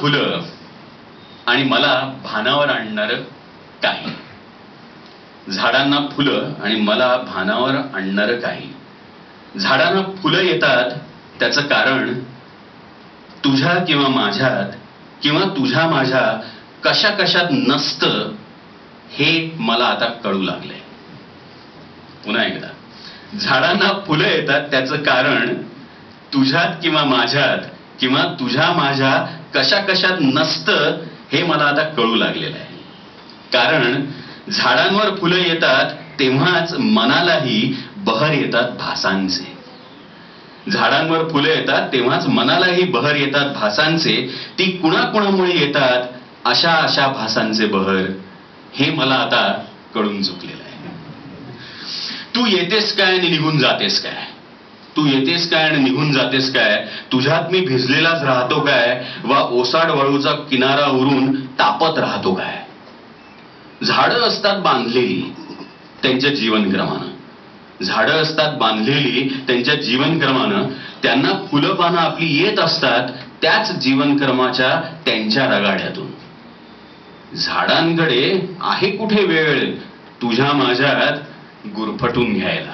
फुलं आणि मला भानावर आणणार काही. झाडांना फुलं आणि मला भानावर आणणार काही. झाडांना फुलं येतात त्याचं कारण तुझ्या किंवा माझ्यात किंवा तुझ्या माझ्या कशा कशात नसतं हे मला आता कळू लागलंय. पुन्हा एकदा, झाडांना फुलं येतात त्याचं कारण तुझ्यात किंवा माझ्यात किंवा तुझ्या माझ्या कशा कशात नसतं हे मला आता कळू लागलेलं आहे. कारण झाडांवर फुलं येतात तेव्हाच मनालाही बहर येतात भासांचे. झाडांवर फुलं येतात तेव्हाच मनालाही बहर येतात भासांचे. ती कुणाकुणामुळे येतात अशा अशा भासांचे बहर हे मला आता कळून चुकलेलं आहे. तू येतेस काय आणि निघून जातेस काय. तू येतेस काय आणि निघून जातेस काय. तुझ्यात मी भिजलेलाच राहतो काय वा ओसाड वाळूचा किनारा उरून तापत राहतो काय. झाडं असतात बांधलेली त्यांच्या जीवनक्रमानं. झाडं असतात बांधलेली त्यांच्या जीवनक्रमानं. त्यांना फुलं पानं आपली येत असतात त्याच जीवनक्रमाच्या त्यांच्या रगाड्यातून. झाडांकडे आहे कुठे वेळ तुझ्या माझ्यात गुरफटून घ्यायला.